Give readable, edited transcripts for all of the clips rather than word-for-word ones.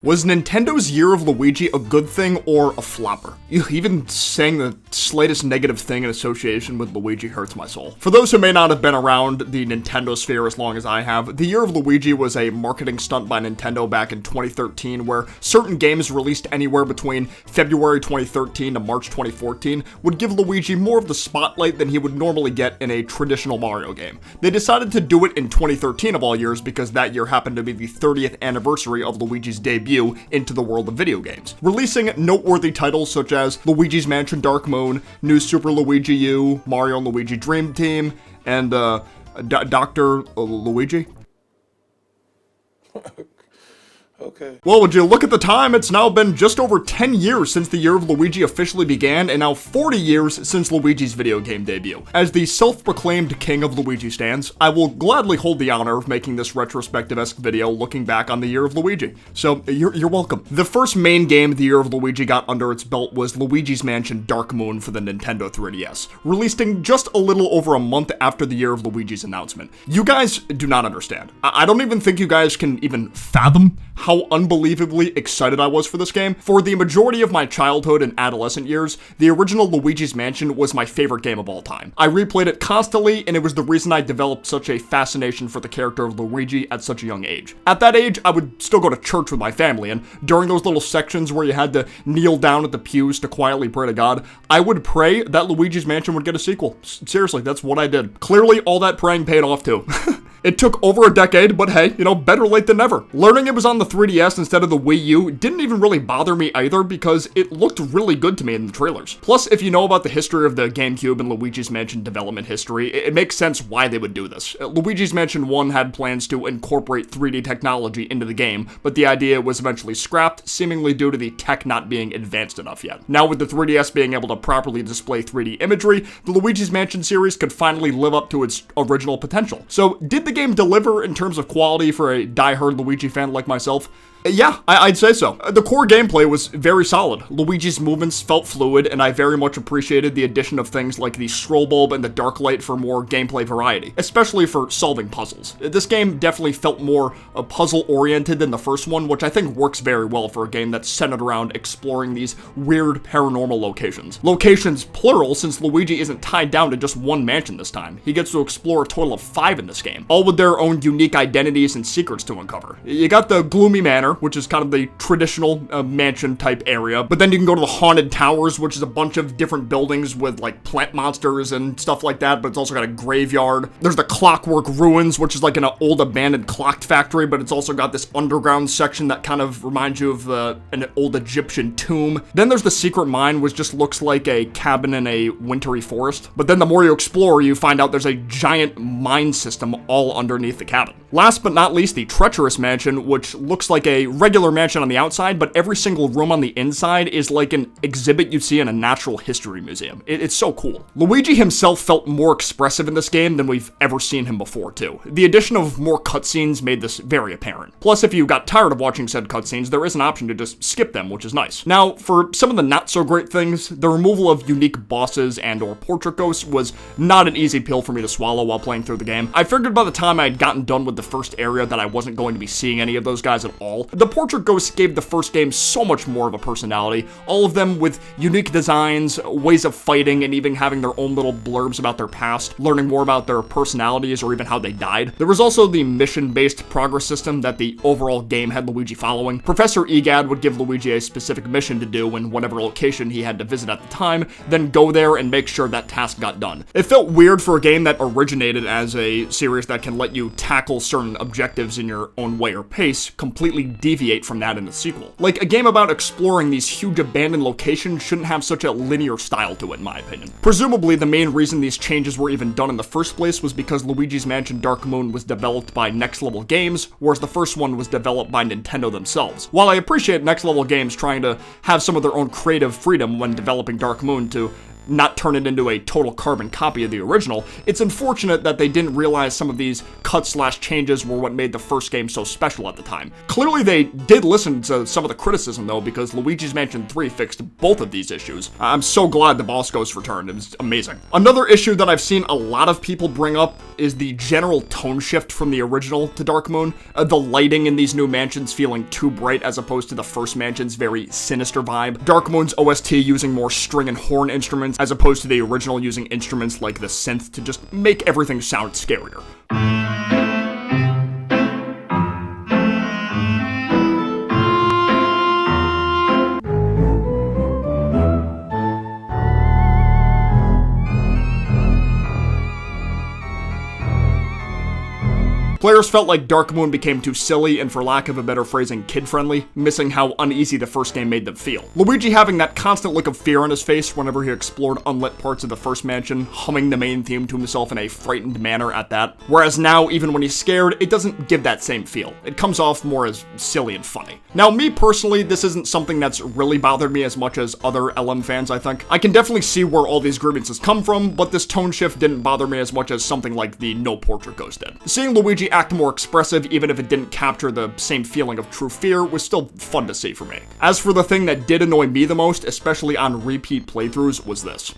Was Nintendo's Year of Luigi a good thing or a flopper? Even saying the slightest negative thing in association with Luigi hurts my soul. For those who may not have been around the Nintendo sphere as long as I have, the Year of Luigi was a marketing stunt by Nintendo back in 2013 where certain games released anywhere between February 2013 to March 2014 would give Luigi more of the spotlight than he would normally get in a traditional Mario game. They decided to do it in 2013 of all years because that year happened to be the 30th anniversary of Luigi's debut into the world of video games, releasing noteworthy titles such as Luigi's Mansion Dark Moon, New Super Luigi U, Mario and Luigi Dream Team, and Dr. Luigi. Okay. Well, would you look at the time? It's now been just over 10 years since the Year of Luigi officially began, and now 40 years since Luigi's video game debut. As the self-proclaimed king of Luigi stands, I will gladly hold the honor of making this retrospective-esque video looking back on the Year of Luigi. So, you're welcome. The first main game the Year of Luigi got under its belt was Luigi's Mansion Dark Moon for the Nintendo 3DS, releasing just a little over a month after the Year of Luigi's announcement. You guys do not understand. I don't even think you guys can even fathom how unbelievably excited I was for this game. For the majority of my childhood and adolescent years, the original Luigi's Mansion was my favorite game of all time. I replayed it constantly, and it was the reason I developed such a fascination for the character of Luigi at such a young age. At that age, I would still go to church with my family, and during those little sections where you had to kneel down at the pews to quietly pray to God, I would pray that Luigi's Mansion would get a sequel. Seriously, that's what I did. Clearly, all that praying paid off too. It took over a decade, but hey, better late than never. Learning it was on the 3DS instead of the Wii U didn't even really bother me either because it looked really good to me in the trailers. Plus, if you know about the history of the GameCube and Luigi's Mansion development history, it makes sense why they would do this. Luigi's Mansion 1 had plans to incorporate 3D technology into the game, but the idea was eventually scrapped, seemingly due to the tech not being advanced enough yet. Now with the 3DS being able to properly display 3D imagery, the Luigi's Mansion series could finally live up to its original potential. So, did the game deliver in terms of quality for a die-hard Luigi fan like myself? Yeah, I'd say so. The core gameplay was very solid. Luigi's movements felt fluid, and I very much appreciated the addition of things like the scroll bulb and the dark light for more gameplay variety, especially for solving puzzles. This game definitely felt more puzzle-oriented than the first one, which I think works very well for a game that's centered around exploring these weird paranormal locations. Locations plural, since Luigi isn't tied down to just one mansion this time. He gets to explore a total of 5 in this game, all with their own unique identities and secrets to uncover. You got the Gloomy Manor, which is kind of the traditional mansion type area, but then you can go to the Haunted Towers, which is a bunch of different buildings with like plant monsters and stuff like that, but it's also got a graveyard. There's the Clockwork Ruins, which is like an old abandoned clock factory, but it's also got this underground section that kind of reminds you of an old Egyptian tomb. Then there's the Secret Mine, which just looks like a cabin in a wintry forest, but then the more you explore, you find out there's a giant mine system all underneath the cabin. Last but not least, the Treacherous Mansion, which looks like a regular mansion on the outside, but every single room on the inside is like an exhibit you'd see in a natural history museum. It's so cool. Luigi himself felt more expressive in this game than we've ever seen him before, too. The addition of more cutscenes made this very apparent. Plus, if you got tired of watching said cutscenes, there is an option to just skip them, which is nice. Now, for some of the not-so-great things, the removal of unique bosses and/or portrait ghosts was not an easy pill for me to swallow while playing through the game. I figured by the time I had gotten done with the first area that I wasn't going to be seeing any of those guys at all. The portrait ghosts gave the first game so much more of a personality, all of them with unique designs, ways of fighting, and even having their own little blurbs about their past, learning more about their personalities or even how they died. There was also the mission-based progress system that the overall game had Luigi following. Professor Egad would give Luigi a specific mission to do in whatever location he had to visit at the time, then go there and make sure that task got done. It felt weird for a game that originated as a series that can let you tackle certain objectives in your own way or pace, completely deviate from that in the sequel. Like, a game about exploring these huge abandoned locations shouldn't have such a linear style to it, in my opinion. Presumably, the main reason these changes were even done in the first place was because Luigi's Mansion Dark Moon was developed by Next Level Games, whereas the first one was developed by Nintendo themselves. While I appreciate Next Level Games trying to have some of their own creative freedom when developing Dark Moon to not turn it into a total carbon copy of the original, it's unfortunate that they didn't realize some of these cuts/changes were what made the first game so special at the time. Clearly they did listen to some of the criticism though, because Luigi's Mansion 3 fixed both of these issues. I'm so glad the boss ghost returned, it was amazing. Another issue that I've seen a lot of people bring up is the general tone shift from the original to Dark Moon. The lighting in these new mansions feeling too bright as opposed to the first mansion's very sinister vibe. Dark Moon's OST using more string and horn instruments as opposed to the original using instruments like the synth to just make everything sound scarier. Players felt like Dark Moon became too silly and, for lack of a better phrasing, kid-friendly, missing how uneasy the first game made them feel. Luigi having that constant look of fear on his face whenever he explored unlit parts of the first mansion, humming the main theme to himself in a frightened manner at that. Whereas now, even when he's scared, it doesn't give that same feel. It comes off more as silly and funny. Now, me personally, this isn't something that's really bothered me as much as other LM fans, I think. I can definitely see where all these grievances come from, but this tone shift didn't bother me as much as something like the No Portrait Ghost did. Seeing Luigi act more expressive, even if it didn't capture the same feeling of true fear, was still fun to see for me. As for the thing that did annoy me the most, especially on repeat playthroughs, was this.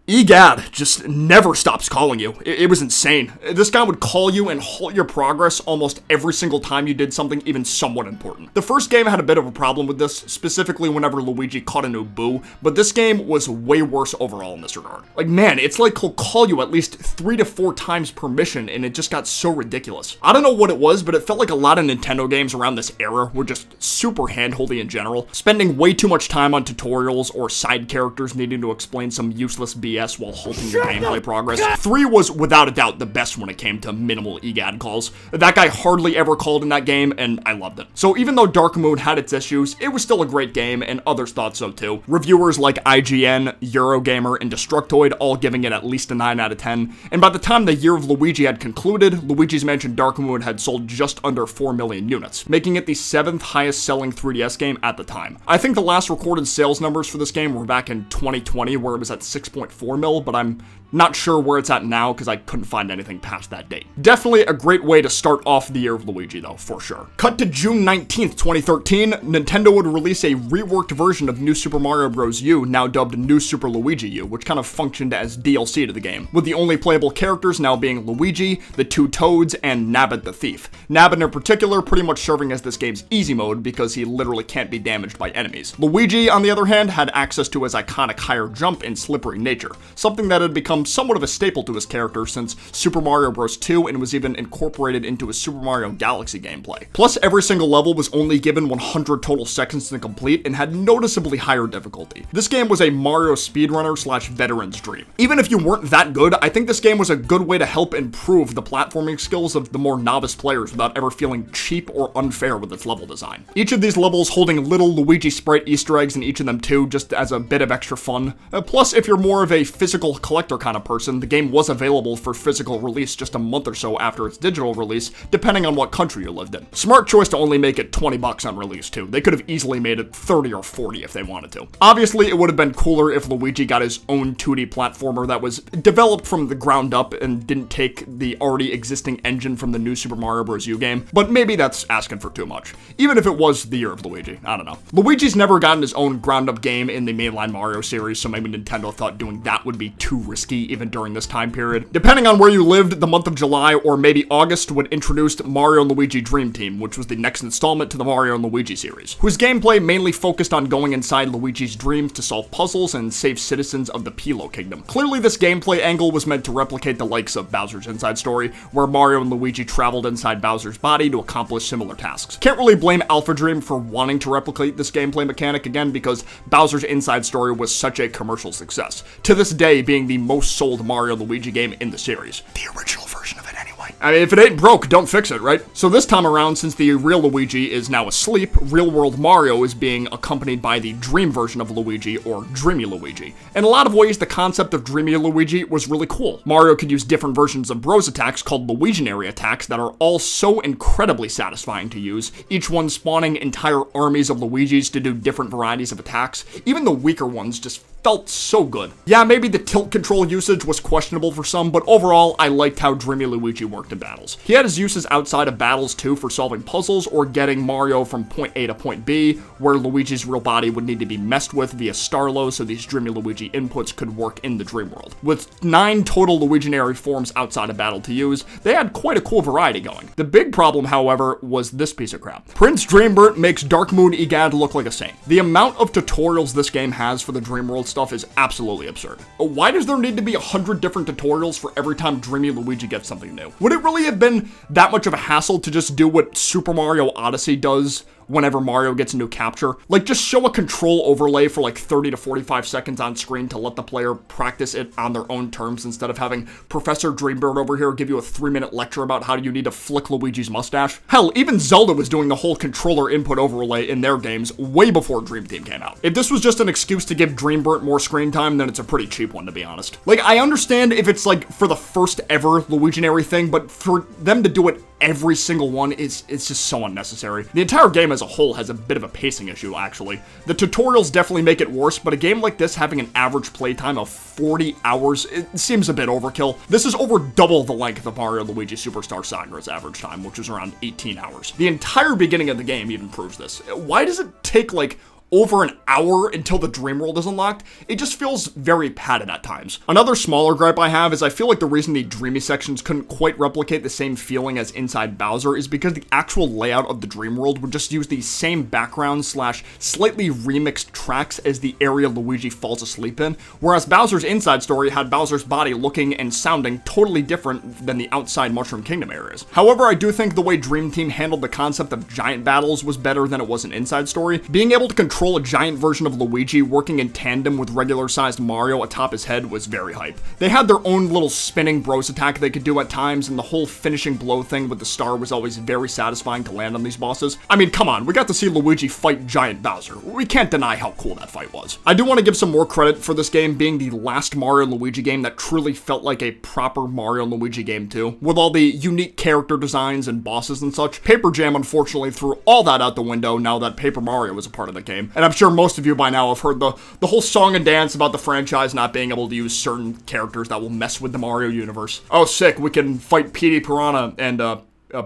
Egad just never stops calling you. It was insane. This guy would call you and halt your progress almost every single time you did something even somewhat important. The first game had a bit of a problem with this, specifically whenever Luigi caught a new boo, but this game was way worse overall in this regard. Like, man, it's like he'll call you at least 3 to 4 times per mission, and it just got so ridiculous. I don't know what it was, but it felt like a lot of Nintendo games around this era were just super handholdy in general, spending way too much time on tutorials or side characters needing to explain some useless BS while halting your gameplay progress. 3 was without a doubt the best when it came to minimal EGAD calls. That guy hardly ever called in that game, and I loved it. So even though Dark Moon had its issues, it was still a great game, and others thought so too. Reviewers like IGN, Eurogamer, and Destructoid all giving it at least a 9 out of 10, and by the time the year of Luigi had concluded, Luigi's Mansion Dark Moon had sold just under 4 million units, making it the 7th highest selling 3DS game at the time. I think the last recorded sales numbers for this game were back in 2020, where it was at 6.4 mil, but I'm not sure where it's at now because I couldn't find anything past that date. Definitely a great way to start off the year of Luigi though, for sure. Cut to June 19th, 2013, Nintendo would release a reworked version of New Super Mario Bros. U, now dubbed New Super Luigi U, which kind of functioned as DLC to the game, with the only playable characters now being Luigi, the 2 Toads, and Nabbit the Thief. Nabbit in particular pretty much serving as this game's easy mode because he literally can't be damaged by enemies. Luigi, on the other hand, had access to his iconic higher jump and slippery nature, something that had become somewhat of a staple to his character since Super Mario Bros. 2 and was even incorporated into his Super Mario Galaxy gameplay. Plus, every single level was only given 100 total seconds to complete and had noticeably higher difficulty. This game was a Mario speedrunner / veteran's dream. Even if you weren't that good, I think this game was a good way to help improve the platforming skills of the more novice players without ever feeling cheap or unfair with its level design. Each of these levels holding little Luigi sprite Easter eggs in each of them too, just as a bit of extra fun. Plus, if you're more of a physical collector kind of person, the game was available for physical release just a month or so after its digital release, depending on what country you lived in. Smart choice to only make it $20 on release too. They could have easily made it 30 or 40 if they wanted to. Obviously, it would have been cooler if Luigi got his own 2D platformer that was developed from the ground up and didn't take the already existing engine from the new Super Mario Bros. U game, but maybe that's asking for too much. Even if it was the year of Luigi, I don't know. Luigi's never gotten his own ground up game in the mainline Mario series, so maybe Nintendo thought doing that would be too risky even during this time period. Depending on where you lived, the month of July or maybe August would introduce Mario & Luigi Dream Team, which was the next installment to the Mario & Luigi series, whose gameplay mainly focused on going inside Luigi's dreams to solve puzzles and save citizens of the Pilo Kingdom. Clearly, this gameplay angle was meant to replicate the likes of Bowser's Inside Story, where Mario and Luigi traveled inside Bowser's body to accomplish similar tasks. Can't really blame Alpha Dream for wanting to replicate this gameplay mechanic again because Bowser's Inside Story was such a commercial success, to this day being the most sold Mario & Luigi game in the series. The original version of it anyway. I mean, if it ain't broke, don't fix it, right? So this time around, since the real Luigi is now asleep, real-world Mario is being accompanied by the dream version of Luigi, or Dreamy Luigi. In a lot of ways, the concept of Dreamy Luigi was really cool. Mario could use different versions of Bros attacks called Luiginary attacks that are all so incredibly satisfying to use, each one spawning entire armies of Luigis to do different varieties of attacks. Even the weaker ones just felt so good. Yeah, maybe the tilt control usage was questionable for some, but overall, I liked how Dreamy Luigi worked in battles. He had his uses outside of battles too for solving puzzles or getting Mario from point A to point B, where Luigi's real body would need to be messed with via Starlo so these Dreamy Luigi inputs could work in the dream world. With 9 total Luiginary forms outside of battle to use, they had quite a cool variety going. The big problem, however, was this piece of crap. Prince Dreambert makes Dark Moon Egad look like a saint. The amount of tutorials this game has for the dream world stuff is absolutely absurd. Why does there need to be 100 different tutorials for every time Dreamy Luigi gets something new? Would it really have been that much of a hassle to just do what Super Mario Odyssey does whenever Mario gets a new capture? Like, just show a control overlay for like 30 to 45 seconds on screen to let the player practice it on their own terms instead of having Professor Dreambird over here give you a 3-minute lecture about how you need to flick Luigi's mustache. Hell, even Zelda was doing the whole controller input overlay in their games way before Dream Team came out. If this was just an excuse to give Dreambird more screen time, then it's a pretty cheap one, to be honest. Like, I understand if it's like for the first ever Luiginary thing, but for them to do it every single one it's just so unnecessary. The entire game as a whole has a bit of a pacing issue, actually. The tutorials definitely make it worse, but a game like this having an average playtime of 40 hours, it seems a bit overkill. This is over double the length of Mario Luigi Superstar Saga's average time, which is around 18 hours. The entire beginning of the game even proves this. Why does it take like over an hour until the dream world is unlocked? It just feels very padded at times. Another smaller gripe I have is I feel like the reason the dreamy sections couldn't quite replicate the same feeling as inside Bowser is because the actual layout of the dream world would just use the same background slash slightly remixed tracks as the area Luigi falls asleep in, whereas Bowser's inside story had Bowser's body looking and sounding totally different than the outside Mushroom Kingdom areas. However, I do think the way Dream Team handled the concept of giant battles was better than it was in Inside Story. Being able to control a giant version of Luigi working in tandem with regular-sized Mario atop his head was very hype. They had their own little spinning bros attack they could do at times, and the whole finishing blow thing with the star was always very satisfying to land on these bosses. I mean, come on, we got to see Luigi fight giant Bowser. We can't deny how cool that fight was. I do want to give some more credit for this game being the last Mario and Luigi game that truly felt like a proper Mario and Luigi game too, with all the unique character designs and bosses and such. Paper Jam unfortunately threw all that out the window now that Paper Mario was a part of the game. And I'm sure most of you by now have heard the whole song and dance about the franchise not being able to use certain characters that will mess with the Mario universe. Oh, sick, we can fight Petey Piranha and,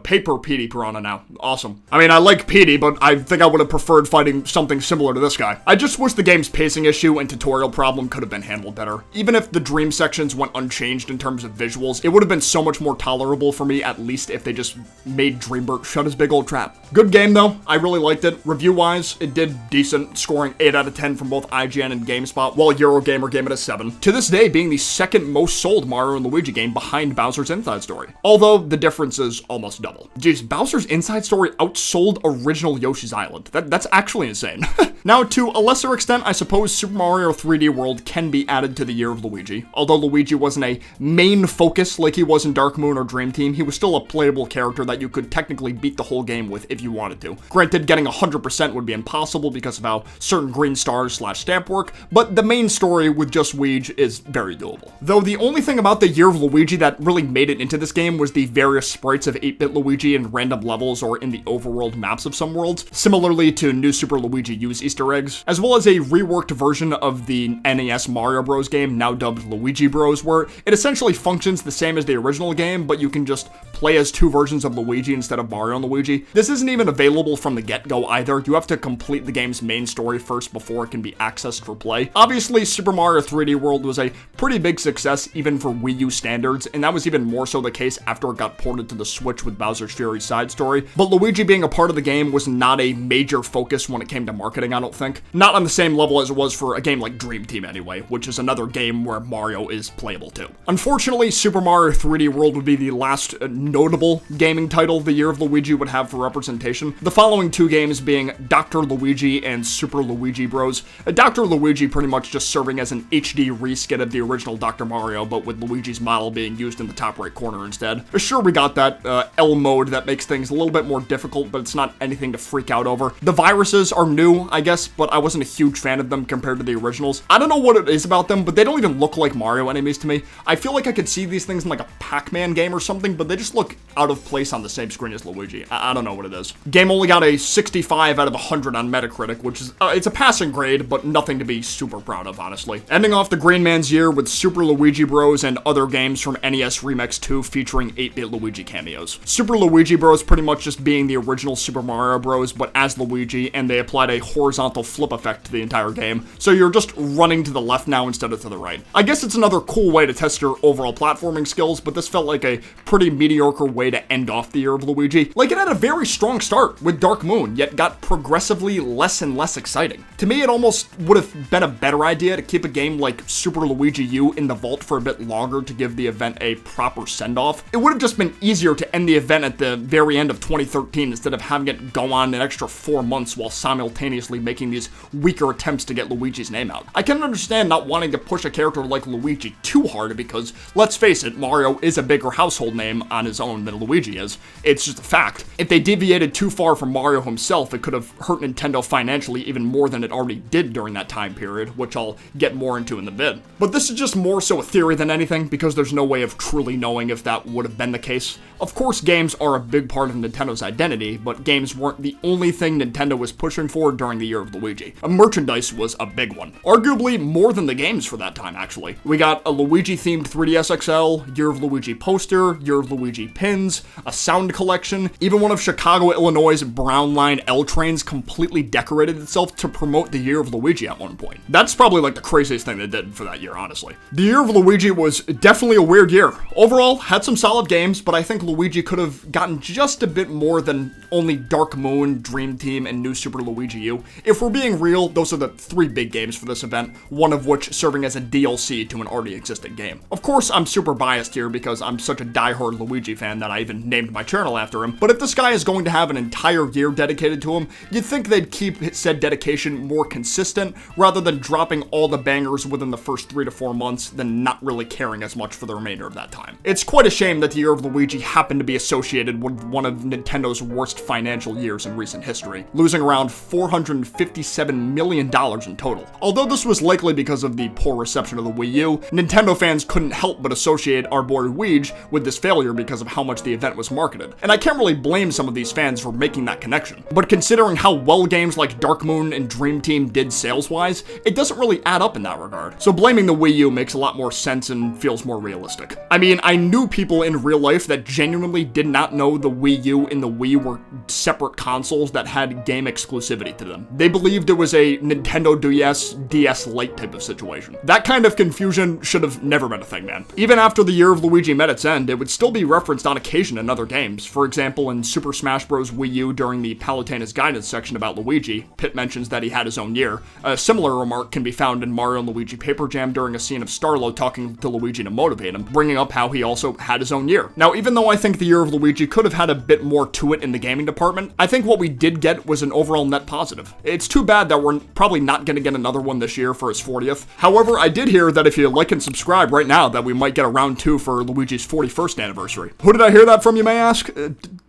Paper Petey Piranha now. Awesome. I mean, I like Petey, but I think I would have preferred fighting something similar to this guy. I just wish the game's pacing issue and tutorial problem could have been handled better. Even if the dream sections went unchanged in terms of visuals, it would have been so much more tolerable for me, at least if they just made Dreambert shut his big old trap. Good game, though. I really liked it. Review-wise, it did decent, scoring 8 out of 10 from both IGN and GameSpot, while Eurogamer gave it a 7. To this day, being the second most sold Mario and Luigi game behind Bowser's Inside Story. Although, the difference is almost double. Jeez, Bowser's Inside Story outsold original Yoshi's Island. That's actually insane. Now, to a lesser extent, I suppose Super Mario 3D World can be added to the Year of Luigi. Although Luigi wasn't a main focus like he was in Dark Moon or Dream Team, he was still a playable character that you could technically beat the whole game with if you wanted to. Granted, getting 100% would be impossible because of how certain green stars slash stamp work, but the main story with just Weege is very doable. Though the only thing about the Year of Luigi that really made it into this game was the various sprites of 8-bit Luigi in random levels or in the overworld maps of some worlds, similarly to New Super Luigi U's Easter eggs, as well as a reworked version of the NES Mario Bros game, now dubbed Luigi Bros, where it essentially functions the same as the original game, but you can just play as 2 versions of Luigi instead of Mario and Luigi. This isn't even available from the get-go either. You have to complete the game's main story first before it can be accessed for play. Obviously, Super Mario 3D World was a pretty big success even for Wii U standards, and that was even more so the case after it got ported to the Switch with Bowser's Fury side story, but Luigi being a part of the game was not a major focus when it came to marketing, I don't think. Not on the same level as it was for a game like Dream Team anyway, which is another game where Mario is playable too. Unfortunately, Super Mario 3D World would be the last notable gaming title the Year of Luigi would have for representation. The following two games being Dr. Luigi and Super Luigi Bros. Dr. Luigi pretty much just serving as an HD reskin of the original Dr. Mario, but with Luigi's model being used in the top right corner instead. Sure, we got that L mode that makes things a little bit more difficult, but it's not anything to freak out over. The viruses are new, I guess, but I wasn't a huge fan of them compared to the originals. I don't know what it is about them, but they don't even look like Mario enemies to me. I feel like I could see these things in like a Pac-Man game or something, but they just look out of place on the same screen as Luigi. I don't know what it is. Game only got a 65 out of 100 on Metacritic, which is, it's a passing grade, but nothing to be super proud of, honestly. Ending off the Green Man's year with Super Luigi Bros. And other games from NES Remix 2 featuring 8-bit Luigi cameos. Super Luigi Bros. Pretty much just being the original Super Mario Bros., but as Luigi, and they applied a horizontal flip effect to the entire game, so you're just running to the left now instead of to the right. I guess it's another cool way to test your overall platforming skills, but this felt like a pretty mediocre way to end off the Year of Luigi. Like, it had a very strong start with Dark Moon, yet got progressively less and less exciting. To me, it almost would have been a better idea to keep a game like Super Luigi U in the vault for a bit longer to give the event a proper send-off. It would have just been easier to end the event at the very end of 2013 instead of having it go on an extra 4 months while simultaneously making these weaker attempts to get Luigi's name out. I can understand not wanting to push a character like Luigi too hard because, let's face it, Mario is a bigger household name on his own than Luigi is. It's just a fact. If they deviated too far from Mario himself, it could have hurt Nintendo financially even more than it already did during that time period, which I'll get more into in the vid. But this is just more so a theory than anything, because there's no way of truly knowing if that would have been the case. Of course, games are a big part of Nintendo's identity, but games weren't the only thing Nintendo was pushing for during the Year of Luigi. Merchandise was a big one. Arguably more than the games for that time, actually. We got a Luigi-themed 3DS XL, Year of Luigi poster, Year of Luigi pins, a sound collection, even one of Chicago, Illinois' Brown Line L trains completely decorated itself to promote the Year of Luigi at one point. That's probably like the craziest thing they did for that year, honestly. The Year of Luigi was definitely a weird year. Overall, had some solid games, but I think Luigi could have gotten just a bit more than only Dark Moon, Dream Team, and New Super Luigi U. If we're being real, those are the 3 big games for this event, one of which serving as a DLC to an already existing game. Of course, I'm super biased here because I'm such a diehard Luigi fan that I even named my channel after him, but if this guy is going to have an entire year dedicated to him, you'd think they'd keep said dedication more consistent, rather than dropping all the bangers within the first 3 to 4 months, then not really caring as much for the remainder of that time. It's quite a shame that the Year of Luigi happened to be associated with one of Nintendo's worst financial years in recent history, losing around $457 million in total. Although this was likely because of the poor reception of the Wii U, Nintendo fans couldn't help but associate our boy Luigi with this failure because of how much the event was marketed. And I can't really blame some of these fans for making that connection. But considering how well games like Dark Moon and Dream Team did sales-wise, it doesn't really add up in that regard. So blaming the Wii U makes a lot more sense and feels more realistic. I mean, I knew people in real life that genuinely did not know the Wii U and the Wii were separate consoles that had game exclusivity to them. They believed it was a Nintendo DS Lite type of situation. That kind of confusion should have never been a thing, man. Even after the Year of Luigi met its end, it would still be referenced on occasion in other games. For example, in Super Smash Bros. Wii U during the Palutena's Guidance section about Luigi, Pit mentions that he had his own year. A similar remark can be found in Mario & Luigi Paper Jam during a scene of Starlo talking to Luigi to motivate him, bringing up how he also had his own year. Now, even though I think the Year of Luigi could have had a bit more to it in the gaming department, I think what we did get was an overall net positive. It's too bad that we're probably not going to get another one this year for his 40th. However, I did hear that if you like and subscribe right now, that we might get a round 2 for Luigi's 41st anniversary. Who did I hear that from, you may ask?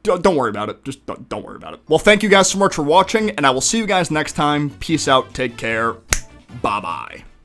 Don't worry about it. Just don't worry about it. Well, thank you guys so much for watching, and I will see you guys next time. Peace out, take care, bye-bye.